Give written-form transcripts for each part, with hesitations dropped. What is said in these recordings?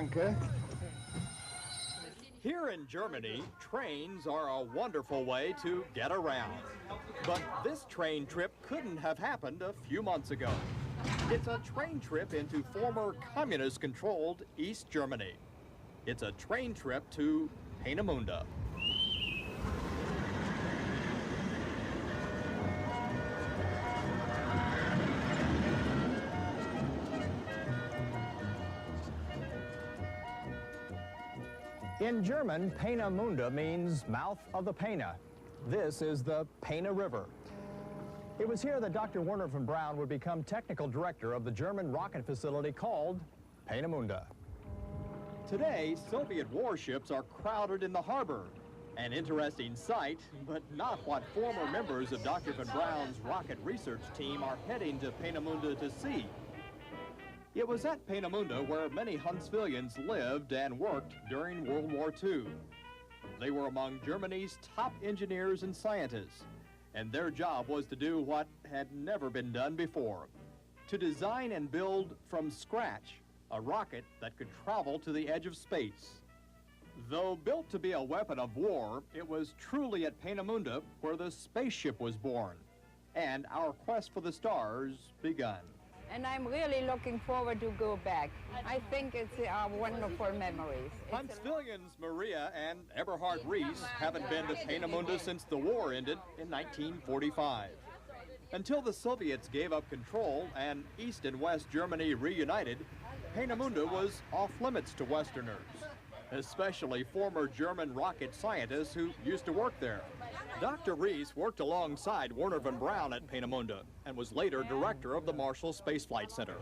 Danke. Here in Germany, trains are a wonderful way to get around. But this train trip couldn't have happened a few months ago. It's a train trip into former communist-controlled East Germany. It's a train trip to Peenemunde. In German, Peenemunde means mouth of the Peene. This is the Peene River. It was here that Dr. Wernher von Braun would become technical director of the German rocket facility called Peenemunde. Today, Soviet warships are crowded in the harbor. An interesting sight, but not what former members of Dr. von Braun's rocket research team are heading to Peenemunde to see. It was at Peenemunde where many Huntsvillians lived and worked during World War II. They were among Germany's top engineers and scientists, and their job was to do what had never been done before: to design and build from scratch a rocket that could travel to the edge of space. Though built to be a weapon of war, it was truly at Peenemunde where the spaceship was born, and our quest for the stars begun. And I'm really looking forward to go back. I think it's wonderful memories. Huntsvillians Maria and Eberhard Rees haven't been to Peenemunde since the war ended in 1945. Until the Soviets gave up control and East and West Germany reunited, Peenemunde was off limits to Westerners, especially former German rocket scientists who used to work there. Dr. Rees worked alongside Wernher von Braun at Peenemunde and was later director of the Marshall Space Flight Center.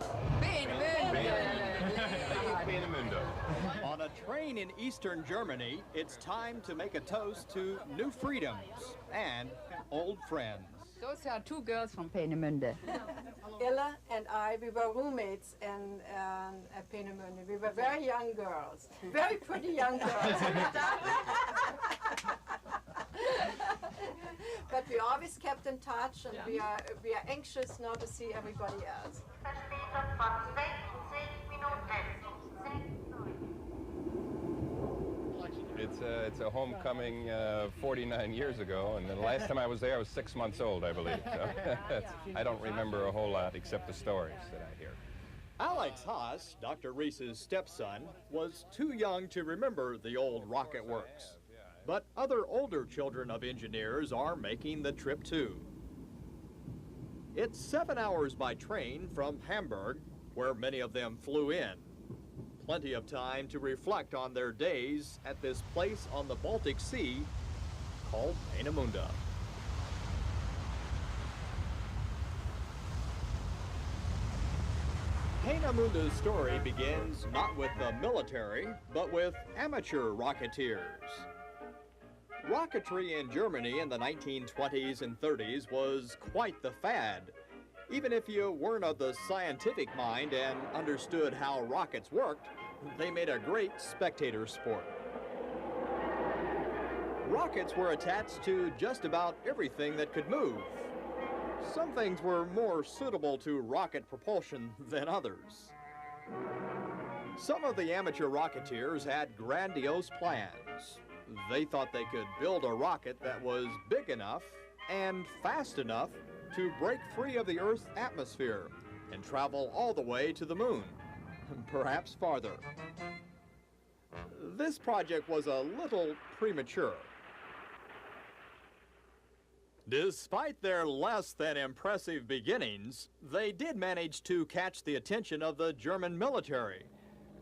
Peenemunde. On a train in eastern Germany, it's time to make a toast to new freedoms and old friends. Those are two girls from Peenemünde. Ella and I, we were roommates at Peenemunde. We were very young girls, very pretty young girls. But we always kept in touch, and we are anxious now to see everybody else. It's a homecoming 49 years ago, and the last time I was there I was 6 months old, I believe. So I don't remember a whole lot except the stories that I hear. Alex Haas, Dr. Rees's stepson, was too young to remember the old rocket works. But other older children of engineers are making the trip too. It's 7 hours by train from Hamburg, where many of them flew in. Plenty of time to reflect on their days at this place on the Baltic Sea called Peenemunde. Peenemunde's story begins not with the military, but with amateur rocketeers. Rocketry in Germany in the 1920s and 30s was quite the fad. Even if you weren't of the scientific mind and understood how rockets worked, they made a great spectator sport. Rockets were attached to just about everything that could move. Some things were more suitable to rocket propulsion than others. Some of the amateur rocketeers had grandiose plans. They thought they could build a rocket that was big enough and fast enough to break free of the Earth's atmosphere and travel all the way to the moon, perhaps farther. This project was a little premature. Despite their less than impressive beginnings, they did manage to catch the attention of the German military.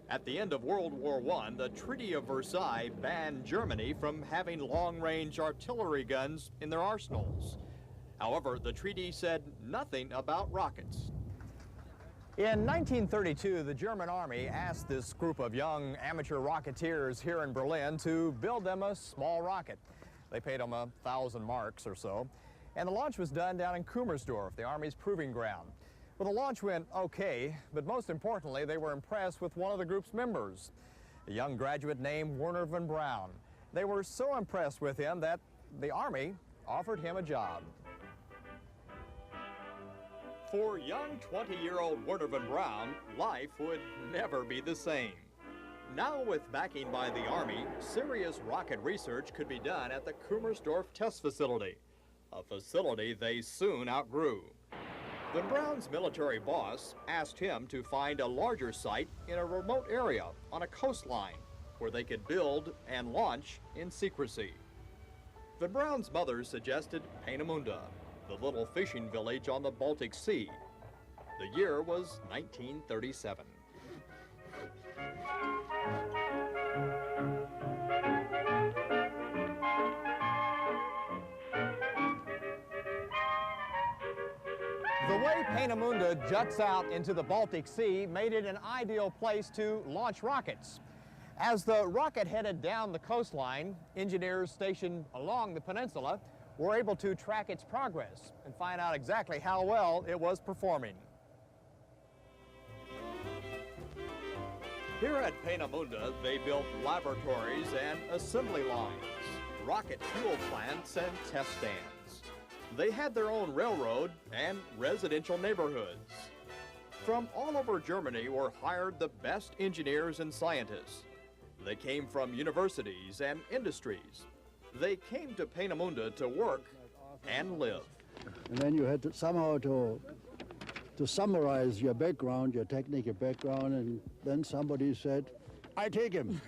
At the end of World War I, the Treaty of Versailles banned Germany from having long-range artillery guns in their arsenals. However, the treaty said nothing about rockets. In 1932, the German Army asked this group of young amateur rocketeers here in Berlin to build them a small rocket. They paid them 1,000 marks or so, and the launch was done down in Kummersdorf, the Army's proving ground. Well, the launch went okay, but most importantly, they were impressed with one of the group's members, a young graduate named Wernher von Braun. They were so impressed with him that the Army offered him a job. For young 20-year-old Wernher von Braun, life would never be the same. Now with backing by the Army, serious rocket research could be done at the Kummersdorf test facility, a facility they soon outgrew. Von Braun's military boss asked him to find a larger site in a remote area on a coastline where they could build and launch in secrecy. Von Braun's mother suggested Peenemunde, the little fishing village on the Baltic Sea. The year was 1937. The way Peenemunde juts out into the Baltic Sea made it an ideal place to launch rockets. As the rocket headed down the coastline, engineers stationed along the peninsula were able to track its progress and find out exactly how well it was performing. Here at Peenemunde, they built laboratories and assembly lines, rocket fuel plants and test stands. They had their own railroad and residential neighborhoods. From all over Germany were hired the best engineers and scientists. They came from universities and industries. They came to Peenemunde to work and live. And then you had to somehow to summarize your background, your technical background, and then somebody said, I take him.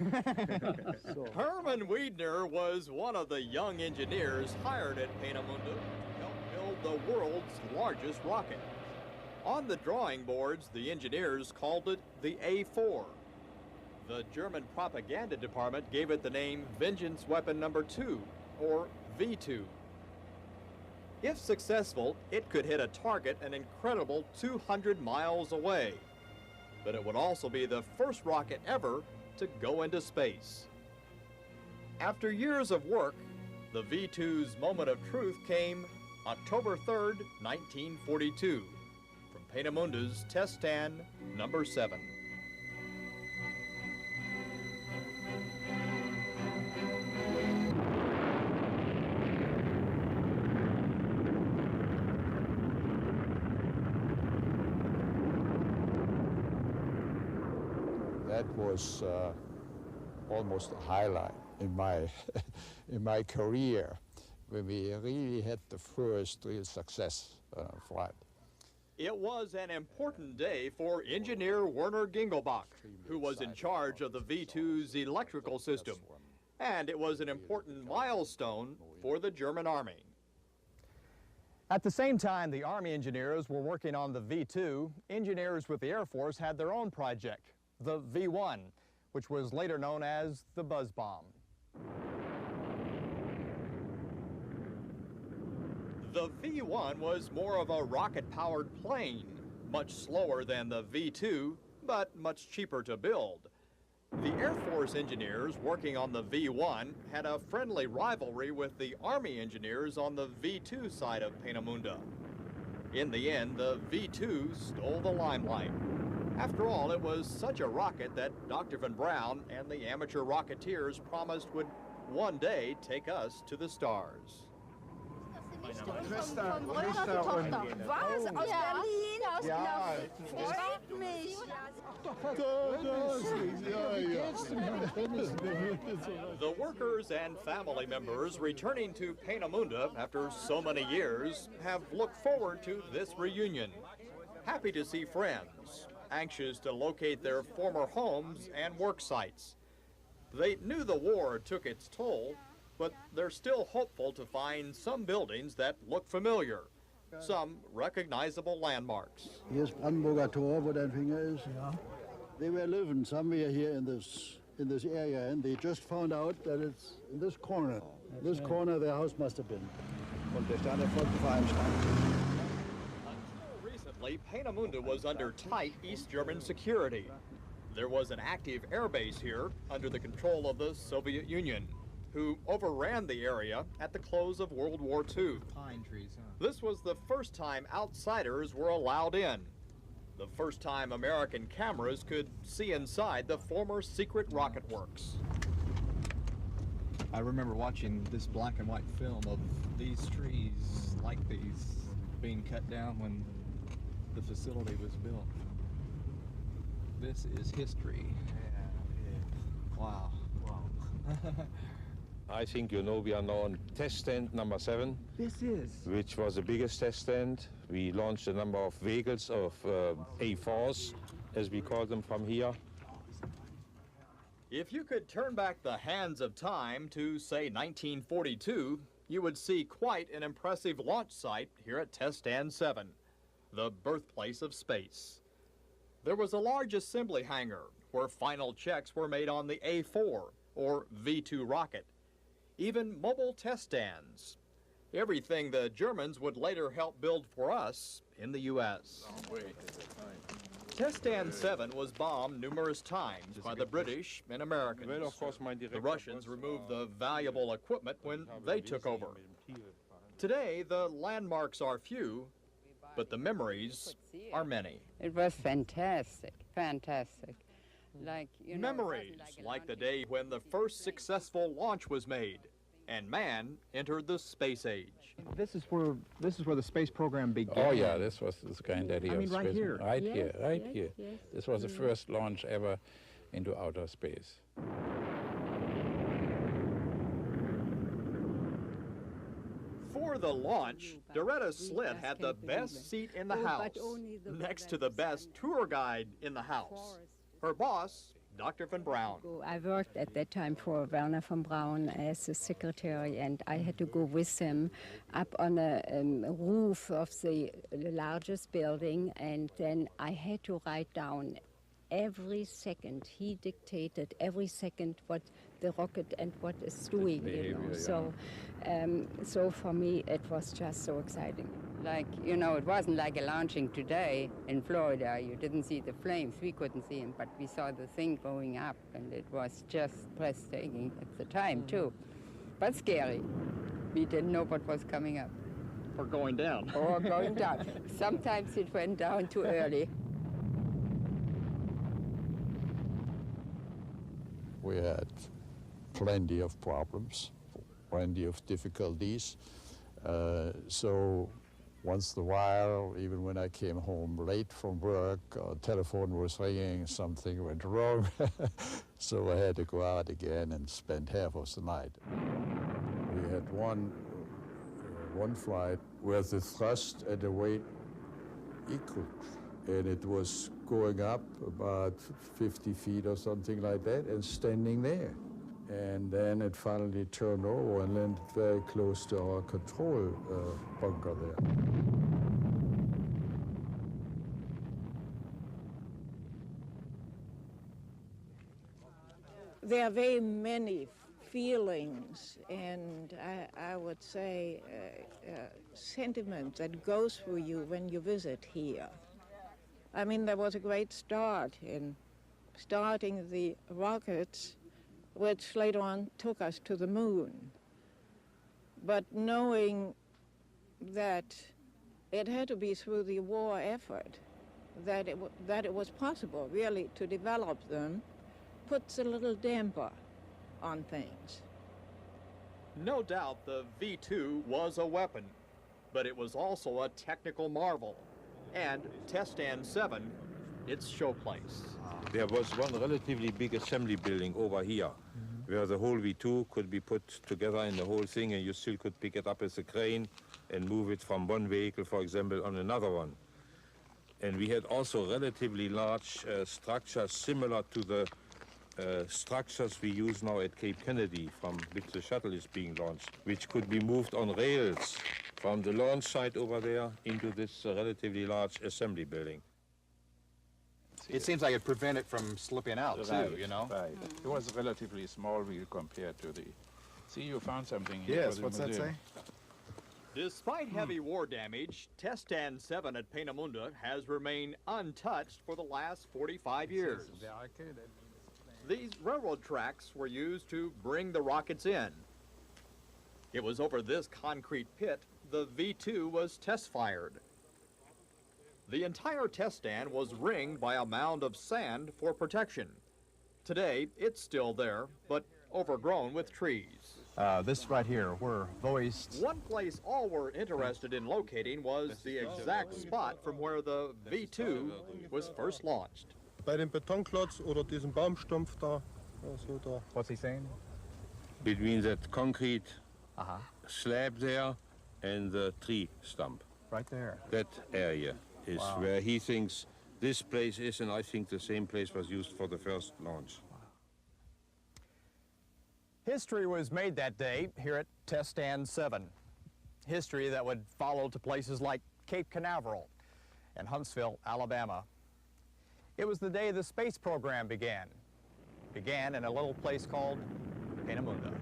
Herman Wiedner was one of the young engineers hired at Peenemunde to help build the world's largest rocket. On the drawing boards, the engineers called it the A4. The German propaganda department gave it the name Vengeance Weapon Number 2, or V2. If successful, it could hit a target an incredible 200 miles away. But it would also be the first rocket ever to go into space. After years of work, the V2's moment of truth came October 3rd, 1942, from Peenemunde's test stand number 7. That was almost a highlight in my career, when we really had the first real success flight. It was an important day for engineer Werner Gingelbach, who was in charge of the V2's electrical system, and it was an important milestone for the German Army. At the same time the Army engineers were working on the V2, engineers with the Air Force had their own project, the V1, which was later known as the Buzz Bomb. The V1 was more of a rocket-powered plane, much slower than the V2, but much cheaper to build. The Air Force engineers working on the V1 had a friendly rivalry with the Army engineers on the V2 side of Peenemunde. In the end, the V2 stole the limelight. After all, it was such a rocket that Dr. von Braun and the amateur Rocketeers promised would one day take us to the stars. Christa und Was? Aus Berlin? Ja. Freut mich. The workers and family members returning to Peenemunde after so many years have looked forward to this reunion. Happy to see friends, anxious to locate their former homes and work sites. They knew the war took its toll, but they're still hopeful to find some buildings that look familiar, some recognizable landmarks. Here's Brandenburger Tor, wo dein Finger ist. They were living somewhere here in this area, and they just found out that it's in this corner. This corner their house must have been. Und der stand der Volksverein. Until recently, Peenemunde was under tight East German security. There was an active air base here under the control of the Soviet Union, who overran the area at the close of World War II. Pine trees, huh? This was the first time outsiders were allowed in. The first time American cameras could see inside the former secret rocket works. I remember watching this black and white film of these trees like these being cut down when the facility was built. This is history. Wow. Wow. I think you know we are now on test stand number 7. This is. Which was the biggest test stand. We launched a number of vehicles of A4s, as we call them from here. If you could turn back the hands of time to, say, 1942, you would see quite an impressive launch site here at Test Stand 7, the birthplace of space. There was a large assembly hangar where final checks were made on the A4, or V2 rocket. Even mobile test stands. Everything the Germans would later help build for us in the U.S. Test Stand 7 was bombed numerous times by the British and Americans. The Russians removed the valuable equipment when they took over. Today, the landmarks are few, but the memories are many. It was fantastic, fantastic. Like, you know, Memories like the day when the first successful launch was made and man entered the space age. This is where the space program began. Oh yeah, this was the granddaddy of right space. here. Right Yes, here, right yes, here. yes. This was the first launch ever into outer space. For the launch, Doretta Slit had the best seat in the house, next to the best tour guide in the house. Her boss, Dr. von Braun. I worked at that time for Wernher von Braun as a secretary, and I had to go with him up on a roof of the largest building, and then I had to write down every second. He dictated every second what the rocket and what it's doing, you know. So, so for me, it was just so exciting. Like, you know, it wasn't like a launching today in Florida. You didn't see the flames. We couldn't see them, but we saw the thing going up, and it was just breathtaking at the time, too. But scary. We didn't know what was coming up. Or going down. Or going down. Sometimes it went down too early. We had plenty of problems, plenty of difficulties. So once in a while, even when I came home late from work, telephone was ringing, something went wrong. So I had to go out again and spend half of the night. We had one flight where the thrust and the weight equal, and it was going up about 50 feet or something like that and standing there. And then it finally turned over and landed very close to our control bunker there. There are very many feelings and I would say sentiment that goes through you when you visit here. I mean, there was a great start in starting the rockets, which later on took us to the moon. But knowing that it had to be through the war effort that it was possible really to develop them puts a little damper on things. No doubt the V2 was a weapon, but it was also a technical marvel. And Test Stand 7, its showplace. There was one relatively big assembly building over here, where the whole V2 could be put together in the whole thing, and you still could pick it up as a crane and move it from one vehicle, for example, on another one. And we had also relatively large structures similar to the structures we use now at Cape Kennedy, from which the shuttle is being launched, which could be moved on rails from the launch site over there into this relatively large assembly building. It seems like it prevented from slipping out, too, you know? Right. It was a relatively small wheel compared to the... See, you found something here. Yes, what's that say? Despite heavy war damage, Test Stand 7 at Peenemunde has remained untouched for the last 45 years. These railroad tracks were used to bring the rockets in. It was over this concrete pit the V2 was test fired. The entire test stand was ringed by a mound of sand for protection. Today, it's still there, but overgrown with trees. This right here, where voiced. One place all were interested in locating was the exact spot from where the V2 was first launched. Bei dem Betonklotz oder diesem Baumstumpf da What's he saying? Between that concrete slab there and the tree stump. Right there. That area is where he thinks this place is, and I think the same place was used for the first launch. History was made that day here at Test Stand 7. History that would follow to places like Cape Canaveral and Huntsville, Alabama. It was the day the space program began. Began in a little place called Peenemunde.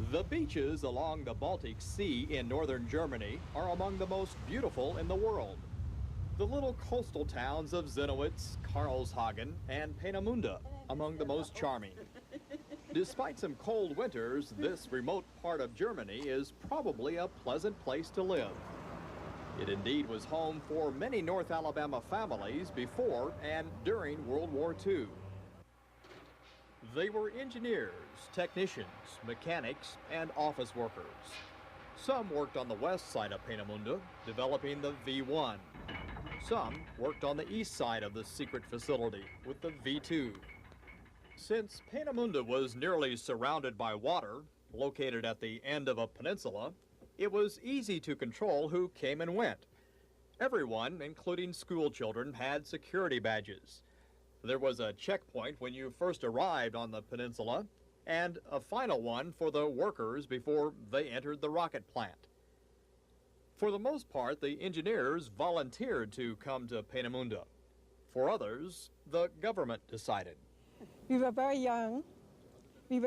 The beaches along the Baltic Sea in northern Germany are among the most beautiful in the world. The little coastal towns of Zinnowitz, Karlshagen, and Peenemunde among the most charming. Despite some cold winters, this remote part of Germany is probably a pleasant place to live. It indeed was home for many North Alabama families before and during World War II. They were engineers, technicians, mechanics, and office workers. Some worked on the west side of Peenemunde, developing the V1. Some worked on the east side of the secret facility with the V2. Since Peenemunde was nearly surrounded by water, located at the end of a peninsula, it was easy to control who came and went. Everyone, including school children, had security badges. There was a checkpoint when you first arrived on the peninsula, and a final one for the workers before they entered the rocket plant. For the most part, the engineers volunteered to come to Peenemunde. For others, the government decided. We were very young. We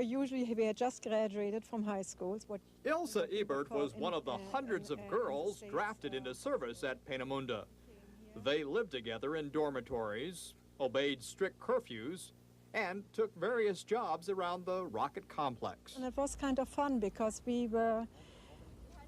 had just graduated from high schools. Ilse Ebert was one of the hundreds of girls drafted into service at Peenemunde. They lived together in dormitories, obeyed strict curfews, and took various jobs around the rocket complex. And it was kind of fun because we were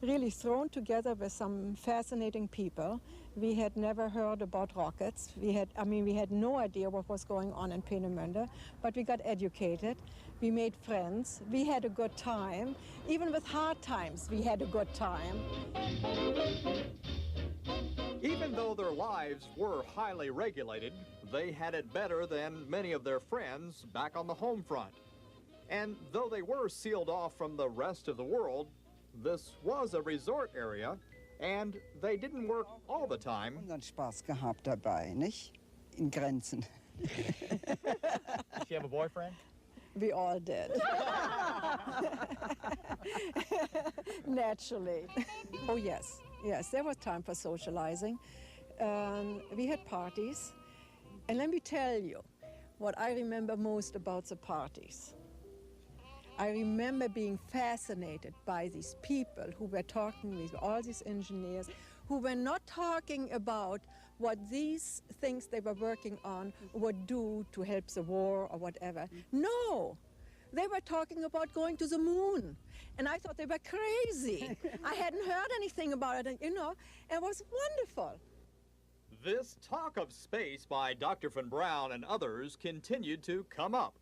really thrown together with some fascinating people. We had never heard about rockets. We had no idea what was going on in Peenemünde, but we got educated. We made friends. We had a good time. Even with hard times, we had a good time. Even though their lives were highly regulated, they had it better than many of their friends back on the home front. And though they were sealed off from the rest of the world, this was a resort area, and they didn't work all the time. Unseren Spaß gehabt dabei, nicht? In Grenzen. Did she have a boyfriend? We all did. Naturally. Oh, yes. Yes, there was time for socializing. We had parties. And let me tell you what I remember most about the parties. I remember being fascinated by these people who were talking with all these engineers, who were not talking about what these things they were working on would do to help the war or whatever. No, they were talking about going to the moon. And I thought they were crazy. I hadn't heard anything about it, you know, it was wonderful. This talk of space by Dr. von Braun and others continued to come up,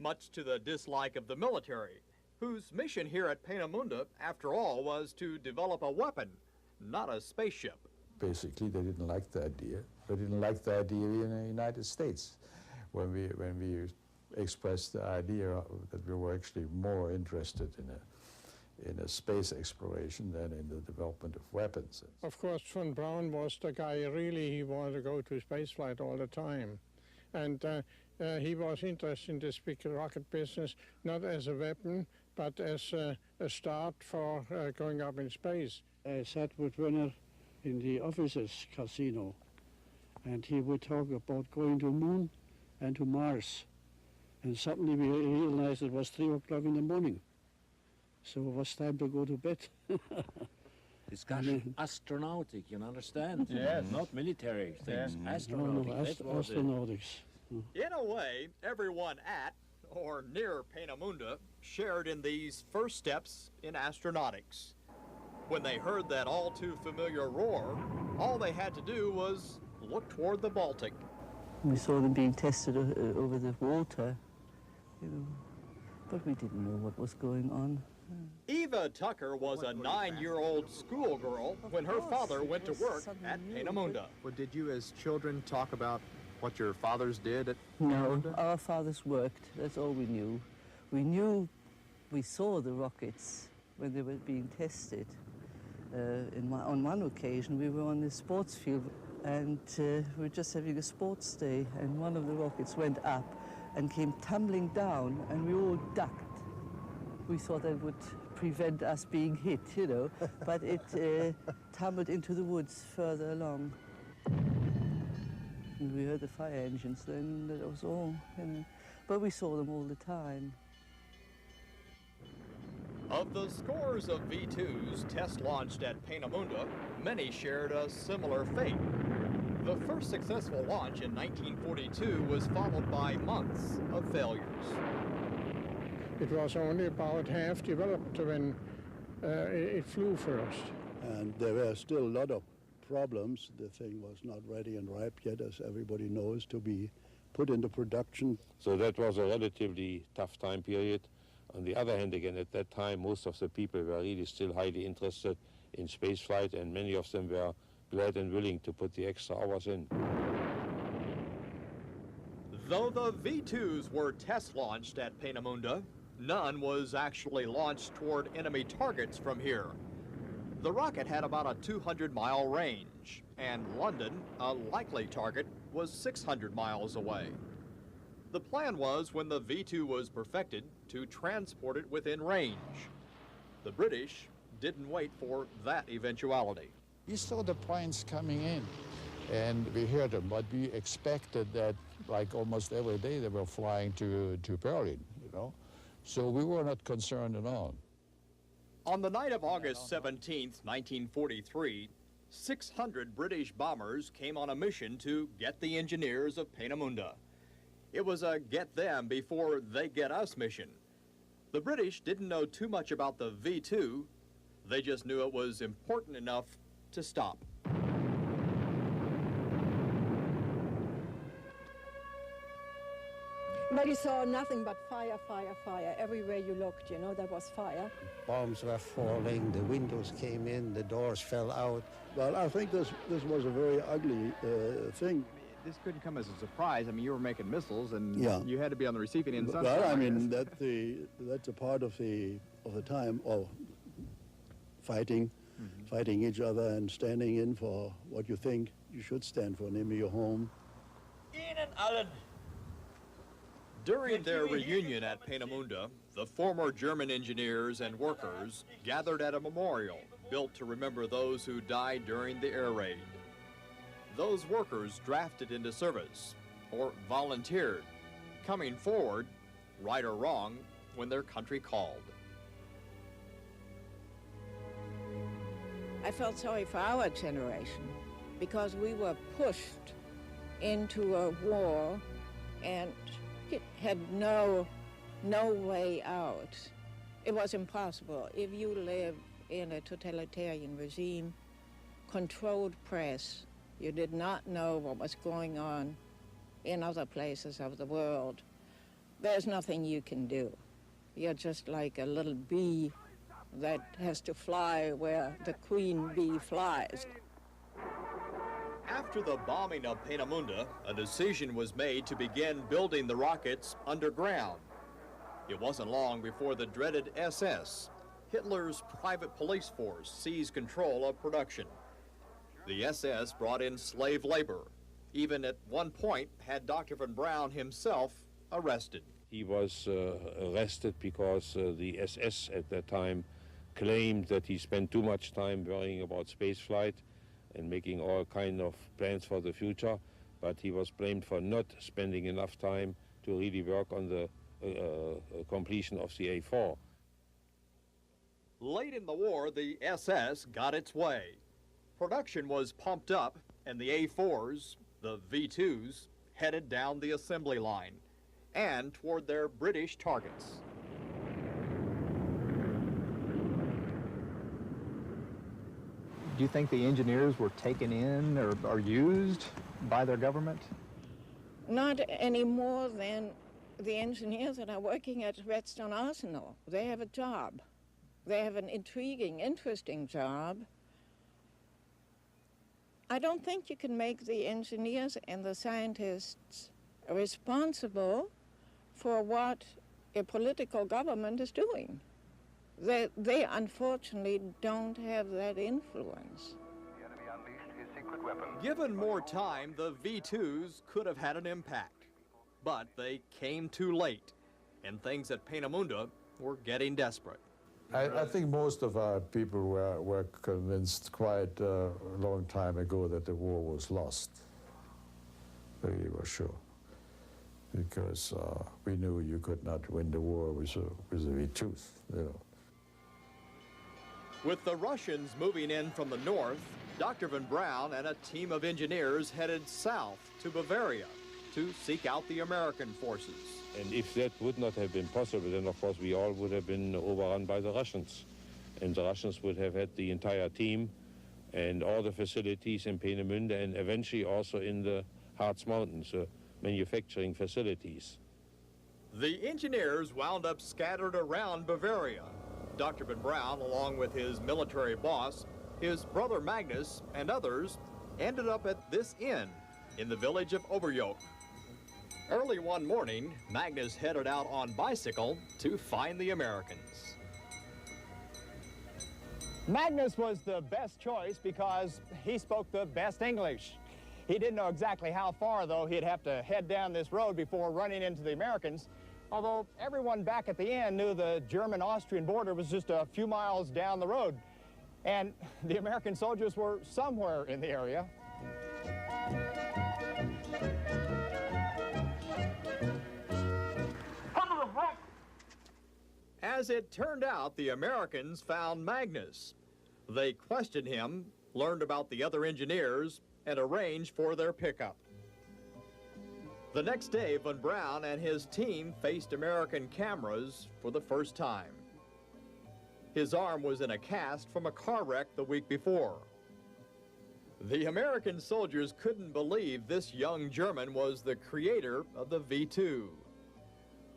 much to the dislike of the military, whose mission here at Peenemunde, after all, was to develop a weapon, not a spaceship. Basically, they didn't like the idea. They didn't like the idea in the United States. When we expressed the idea that we were actually more interested in a space exploration than in the development of weapons. Of course, von Braun was the guy, really, he wanted to go to spaceflight all the time. And he was interested in this big rocket business, not as a weapon, but as a start for going up in space. I sat with Wernher in the officers' casino, and he would talk about going to the moon and to Mars. And suddenly we realized it was 3 o'clock in the morning. So it was time to go to bed. Discussion, astronautic, you understand? Yes. Not military things, Yes. astronautic. No, astronautics. In a way, everyone at or near Peenemunde shared in these first steps in astronautics. When they heard that all too familiar roar, all they had to do was look toward the Baltic. We saw them being tested over the water, you know, but we didn't know what was going on. Eva Tucker was a 9-year-old schoolgirl when her father went to work at Peenemunde. Well, did you as children talk about what your fathers did at No, Peenemunde? our fathers worked. That's all we knew. We saw the rockets when they were being tested. On one occasion, we were on the sports field, and we were just having a sports day, and one of the rockets went up and came tumbling down, and we all ducked. We thought that would prevent us being hit, you know, but it tumbled into the woods further along. And we heard the fire engines then, that was all, you know. But we saw them all the time. Of the scores of V-2s test launched at Peenemunde, many shared a similar fate. The first successful launch in 1942 was followed by months of failures. It was only about half developed when it flew first. And there were still a lot of problems. The thing was not ready and ripe yet, as everybody knows, to be put into production. So that was a relatively tough time period. On the other hand, again, at that time, most of the people were really still highly interested in spaceflight, and many of them were glad and willing to put the extra hours in. Though the V-2s were test launched at Peenemunde, none was actually launched toward enemy targets from here. The rocket had about a 200-mile range, and London, a likely target, was 600 miles away. The plan was, when the V-2 was perfected, to transport it within range. The British didn't wait for that eventuality. We saw the planes coming in, and we heard them, but we expected that, like almost every day, they were flying to Berlin, you know. So we were not concerned at all. On the night of August 17th, 1943, 600 British bombers came on a mission to get the engineers of Peenemunde. It was a get them before they get us mission. The British didn't know too much about the V-2. They just knew it was important enough to stop. But you saw nothing but fire, fire, fire. Everywhere you looked, you know, there was fire. Bombs were falling, the windows came in, the doors fell out. Well, I think this was a very ugly thing. This couldn't come as a surprise. I mean, you were making missiles, and Yeah. you had to be on the receiving end. Well, I mean, that's a part of the time of fighting, fighting each other and standing in for what you think you should stand for, namely your home. During their reunion at Peenemunde, the former German engineers and workers gathered at a memorial built to remember those who died during the air raid. Those workers drafted into service or volunteered, coming forward, right or wrong, when their country called. I felt sorry for our generation because we were pushed into a war and it had no way out. It was impossible. If you live in a totalitarian regime, controlled press, you did not know what was going on in other places of the world. There's nothing you can do. You're just like a little bee that has to fly where the queen bee flies. After the bombing of Peenemunde, a decision was made to begin building the rockets underground. It wasn't long before the dreaded SS, Hitler's private police force, seized control of production. The SS brought in slave labor, even at one point had Dr. von Braun himself arrested. He was arrested because the SS at that time claimed that he spent too much time worrying about space flight and making all kind of plans for the future, but he was blamed for not spending enough time to really work on the completion of the A4. Late in the war, the SS got its way. Production was pumped up, and the A4s, the V-2s, headed down the assembly line and toward their British targets. Do you think the engineers were taken in or used by their government? Not any more than the engineers that are working at Redstone Arsenal. They have a job. They have an intriguing, interesting job. I don't think you can make the engineers and the scientists responsible for what a political government is doing. They unfortunately don't have that influence. Given more time, the V2s could have had an impact, but they came too late, and things at Peenemunde were getting desperate. I think most of our people were convinced quite a long time ago that the war was lost. We were sure, because we knew you could not win the war with a V2s, you know. With the Russians moving in from the north, Dr. von Braun and a team of engineers headed south to Bavaria to seek out the American forces. And if that would not have been possible, then of course we all would have been overrun by the Russians. And the Russians would have had the entire team and all the facilities in Peenemünde and eventually also in the Harz Mountains, manufacturing facilities. The engineers wound up scattered around Bavaria. Dr. von Braun, along with his military boss, his brother Magnus, and others, ended up at this inn in the village of Oberjoch. Early one morning, Magnus headed out on bicycle to find the Americans. Magnus was the best choice because he spoke the best English. He didn't know exactly how far, though, he'd have to head down this road before running into the Americans, although everyone back at the inn knew the German-Austrian border was just a few miles down the road, and the American soldiers were somewhere in the area. As it turned out, the Americans found Magnus. They questioned him, learned about the other engineers, and arranged for their pickup. The next day, von Braun and his team faced American cameras for the first time. His arm was in a cast from a car wreck the week before. The American soldiers couldn't believe this young German was the creator of the V2.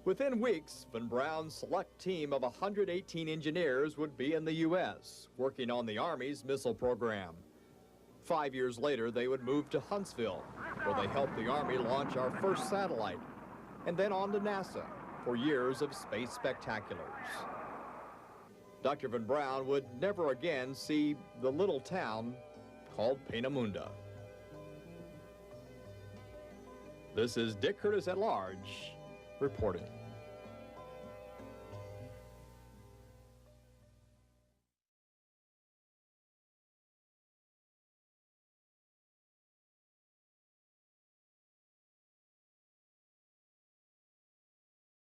Within weeks, von Braun's select team of 118 engineers would be in the U.S., working on the Army's missile program. 5 years later, they would move to Huntsville, where they helped the Army launch our first satellite, and then on to NASA for years of space spectaculars. Dr. von Braun would never again see the little town called Peenemunde. This is Dick Curtis at Large, reporting.